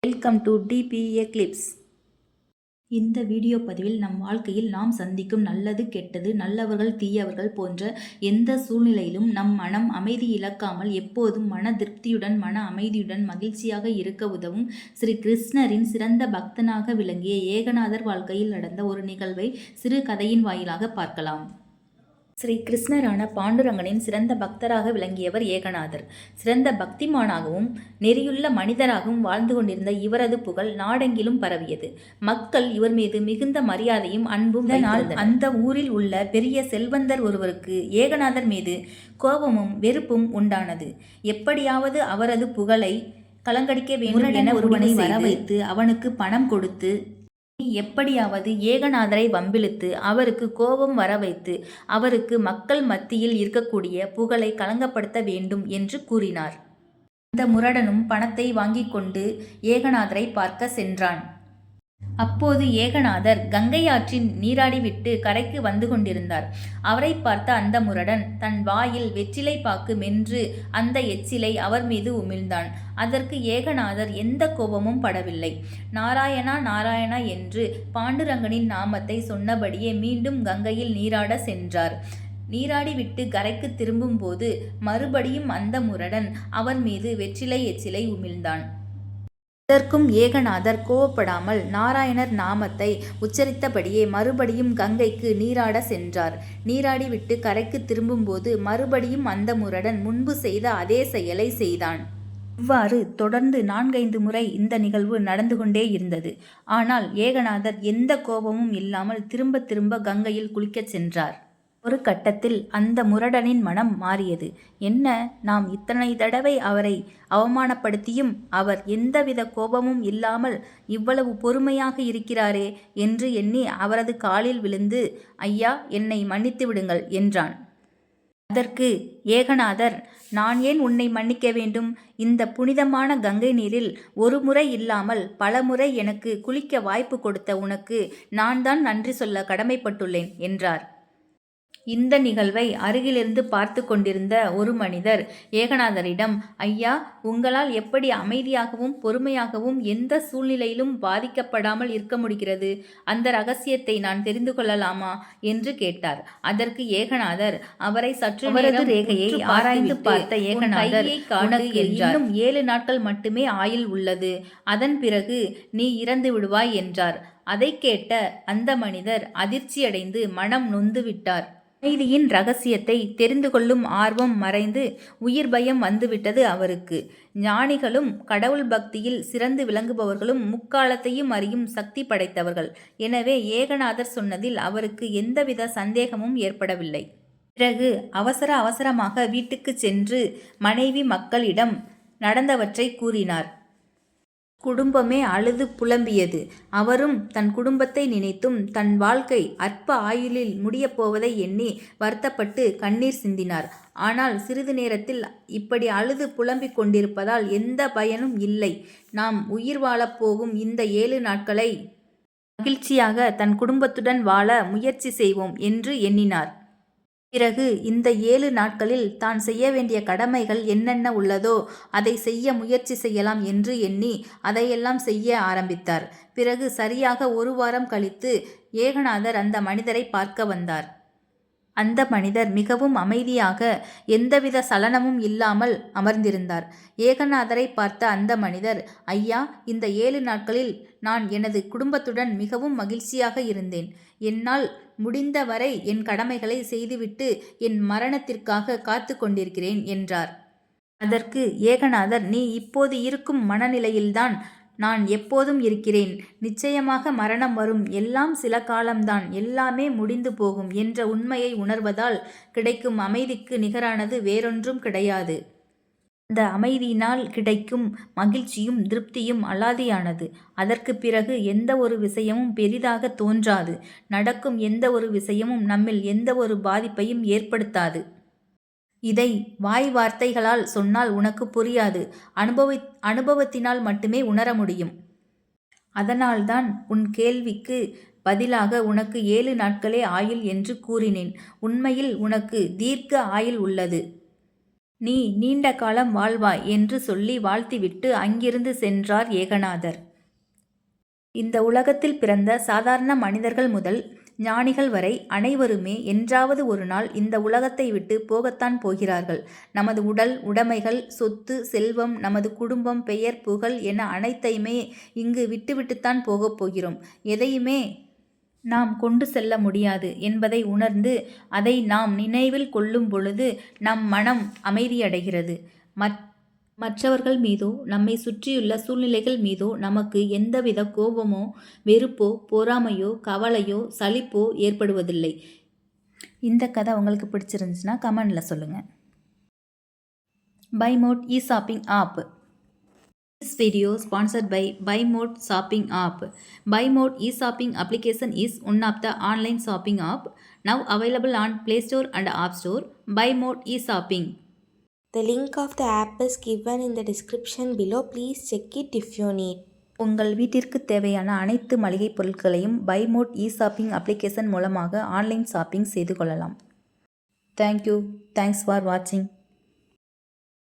Welcome to DBA clips. இந்த video பதிவில் நம் வாழ்க்கையில் நாம் சந்திக்கும் நல்லது கெட்டது, நல்லவர்கள் தீயவர்கள் போன்ற எந்த சூழ்நிலையிலும் நம் மனம் அமைதி இழக்காமல் எப்போதும் மன திருப்தியுடன் மன அமைதியுடன் மகிழ்ச்சியாக இருக்க உதவும் ஸ்ரீ கிருஷ்ணரின் சிறந்த பக்தனாக விளங்கிய ஏகநாதர் வாழ்க்கையில் நடந்த ஒரு நிகழ்வை சிறு கதையின் வாயிலாக பார்க்கலாம். ஸ்ரீ கிருஷ்ணரான பாண்டுரங்கனின் சிறந்த பக்தராக விளங்கியவர் ஏகநாதர். சிறந்த பக்திமானாகவும் நெறியுள்ள மனிதராகவும் வாழ்ந்து கொண்டிருந்த இவரது புகழ் நாடெங்கிலும் பரவியது. மக்கள் இவர் மீது மிகுந்த மரியாதையும் அன்பும் வைத்திருந்தனர். அந்த ஊரில் உள்ள பெரிய செல்வந்தர் ஒருவருக்கு ஏகநாதர் மீது கோபமும் வெறுப்பும் உண்டானது. எப்படியாவது அவரது புகழை கலங்கடிக்க வேண்டும் என ஒருவனை வர வைத்து அவனுக்கு பணம் கொடுத்து எப்படியாவது ஏகநாதரை வம்பிழுத்து அவருக்கு கோபம் வர வைத்து அவருக்கு மக்கள் மத்தியில் இருக்கக்கூடிய புகழை களங்கப்படுத்த வேண்டும் என்று கூறினார். அந்த முரடனும் பணத்தை வாங்கி கொண்டு ஏகநாதரை பார்க்க சென்றான். அப்போது ஏகநாதர் கங்கை ஆற்றின் நீராடிவிட்டு கரைக்கு வந்து கொண்டிருந்தார். அவரை பார்த்த அந்த முரடன் தன் வாயில் வெற்றிலை பாக்கு மென்று அந்த எச்சிலை அவர் மீது உமிழ்ந்தான். அதற்கு ஏகநாதர் எந்த கோபமும் படவில்லை. நாராயணா நாராயணா என்று பாண்டுரங்கனின் நாமத்தை சொன்னபடியே மீண்டும் கங்கையில் நீராட சென்றார். நீராடிவிட்டு கரைக்கு திரும்பும்போது மறுபடியும் அந்த முரடன் அவர் மீது வெற்றிலை எச்சிலை உமிழ்ந்தான். இதற்கும் ஏகநாதர் கோபப்படாமல் நாராயணர் நாமத்தை உச்சரித்தபடியே மறுபடியும் கங்கைக்கு நீராட சென்றார். நீராடிவிட்டு கரைக்கு திரும்பும்போது மறுபடியும் அந்த முரடன் முன்பு செய்த அதே செயலை செய்தான். இவ்வாறு தொடர்ந்து 4-5 முறை இந்த நிகழ்வு நடந்து கொண்டே இருந்தது. ஆனால் ஏகநாதர் எந்த கோபமும் இல்லாமல் திரும்ப திரும்ப கங்கையில் குளிக்கச் சென்றார். ஒரு கட்டத்தில் அந்த முரடனின் மனம் மாறியது. என்ன, நாம் இத்தனை தடவை அவரை அவமானப்படுத்தியும் அவர் எந்தவித கோபமும் இல்லாமல் இவ்வளவு பொறுமையாக இருக்கிறாரே என்று எண்ணி அவரது காலில் விழுந்து, ஐயா, என்னை மன்னித்து விடுங்கள் என்றான். அதற்கு ஏகநாதர், நான் ஏன் உன்னை மன்னிக்க வேண்டும்? இந்த புனிதமான கங்கை நீரில் ஒரு முறை இல்லாமல் பல முறை எனக்கு குளிக்க வாய்ப்பு கொடுத்த உனக்கு நான் தான் நன்றி சொல்ல கடமைப்பட்டுள்ளேன் என்றார். இந்த நிகழ்வை அருகிலிருந்து பார்த்து கொண்டிருந்த ஒரு மனிதர் ஏகநாதரிடம், ஐயா, உங்களால் எப்படி அமைதியாகவும் பொறுமையாகவும் எந்த சூழ்நிலையிலும் பாதிக்கப்படாமல் இருக்க முடிகிறது? அந்த ரகசியத்தை நான் தெரிந்து கொள்ளலாமா என்று கேட்டார். அதற்கு ஏகநாதர் அவரை சற்று அவரது ரேகையை ஆராய்ந்து பார்த்த ஏகநாதர், உனக்கு இன்னும் 7 நாட்கள் மட்டுமே ஆயுள் உள்ளது, அதன் பிறகு நீ இறந்து விடுவாய் என்றார். அதை கேட்ட அந்த மனிதர் அதிர்ச்சியடைந்து மனம் நொந்து விட்டார். அமைதியின் ரகசியத்தை தெரிந்து கொள்ளும் ஆர்வம் மறைந்து உயிர் பயம் வந்துவிட்டது அவருக்கு. ஞானிகளும் கடவுள் பக்தியில் சிறந்து விளங்குபவர்களும் முக்காலத்தையும் அறியும் சக்தி படைத்தவர்கள். எனவே ஏகநாதர் சொன்னதில் அவருக்கு எந்தவித சந்தேகமும் ஏற்படவில்லை. பிறகு அவசரமாக வீட்டுக்கு சென்று மனைவி மக்களிடம் நடந்தவற்றை கூறினார். குடும்பமே அழுது புலம்பியது. அவரும் தன் குடும்பத்தை நினைத்தும் தன் வாழ்க்கை அற்ப ஆயுளில் முடியப் போவதை எண்ணி வருத்தப்பட்டு கண்ணீர் சிந்தினார். ஆனால் சிறிது நேரத்தில் இப்படி அழுது புலம்பிக் கொண்டிருப்பதால் எந்த பயனும் இல்லை. நாம் உயிர் வாழப் போகும் இந்த 7 நாட்களை மகிழ்ச்சியாக தன் குடும்பத்துடன் வாழ முயற்சி செய்வோம் என்று எண்ணினார். பிறகு இந்த 7 நாட்களில் தான் செய்ய வேண்டிய கடமைகள் என்னென்ன உள்ளதோ அதை செய்ய முயற்சி செய்யலாம் என்று எண்ணி அதையெல்லாம் செய்ய ஆரம்பித்தார். பிறகு சரியாக 1 வாரம் கழித்து ஏகநாதர் அந்த மனிதரை பார்க்க வந்தார். அந்த மனிதர் மிகவும் அமைதியாக எந்தவித சலனமும் இல்லாமல் அமர்ந்திருந்தார். ஏகநாதரை பார்த்த அந்த மனிதர், ஐயா, இந்த 7 நாட்களில் நான் எனது குடும்பத்துடன் மிகவும் மகிழ்ச்சியாக இருந்தேன். என்னால் முடிந்தவரை என் கடமைகளை செய்துவிட்டு என் மரணத்திற்காக காத்து கொண்டிருக்கிறேன் என்றார். அதற்கு ஏகநாதர், நீ இப்போது இருக்கும் மனநிலையில்தான் நான் எப்போதும் இருக்கிறேன். நிச்சயமாக மரணம் வரும், எல்லாம் சில காலம்தான், எல்லாமே முடிந்து போகும் என்ற உண்மையை உணர்வதால் கிடைக்கும் அமைதிக்கு நிகரானது வேறொன்றும் கிடையாது. அந்த அமைதியினால் கிடைக்கும் மகிழ்ச்சியும் திருப்தியும் அலாதியானது. அதற்கு பிறகு எந்த ஒரு விஷயமும் பெரிதாக தோன்றாது. நடக்கும் எந்த ஒரு விஷயமும் நம்மில் எந்த ஒரு பாதிப்பையும் ஏற்படுத்தாது. இதை வாய் வார்த்தைகளால் சொன்னால் உனக்கு புரியாது. அனுபவத்தினால் மட்டுமே உணர முடியும். அதனால்தான் உன் கேள்விக்கு பதிலாக உனக்கு 7 நாட்களே ஆயுள் என்று கூறினேன். உண்மையில் உனக்கு தீர்க்க ஆயுள் உள்ளது. நீ நீண்ட காலம் வாழ்வாய் என்று சொல்லி வாழ்த்திவிட்டு அங்கிருந்து சென்றார் ஏகநாதர். இந்த உலகத்தில் பிறந்த சாதாரண மனிதர்கள் முதல் ஞானிகள் வரை அனைவருமே என்றாவது ஒரு நாள் இந்த உலகத்தை விட்டு போகத்தான் போகிறார்கள். நமது உடல், உடைமைகள், சொத்து, செல்வம், நமது குடும்பம், பெயர், புகழ் என அனைத்தையுமே இங்கு விட்டுவிட்டுத்தான் போகப் போகிறோம். எதையுமே நாம் கொண்டு செல்ல முடியாது என்பதை உணர்ந்து அதை நாம் நினைவில் கொள்ளும் பொழுது நம் மனம் அமைதியடைகிறது. மற்றவர்கள் மீதோ நம்மை சுற்றியுள்ள சூழ்நிலைகள் மீதோ நமக்கு எந்தவித கோபமோ, வெறுப்போ, பொறாமையோ, கவலையோ, சலிப்போ ஏற்படுவதில்லை. இந்த கதை உங்களுக்கு பிடிச்சிருந்துச்சுன்னா கமெண்டில் சொல்லுங்கள். BuyMode e-shopping app. This video sponsored by BuyMode shopping app. BuyMode e-shopping application is one of the online shopping app now available on Play Store and App Store. BuyMode e-shopping. The link of the app is given in the description below. Please check it if you need. உங்கள் வீட்டிற்கு தேவையான அனைத்து மளிகை பொருட்களையும் BuyMode e-shopping application மூலமாக online shopping செய்து கொள்ளலாம். Thank you. Thanks for வாட்சிங்.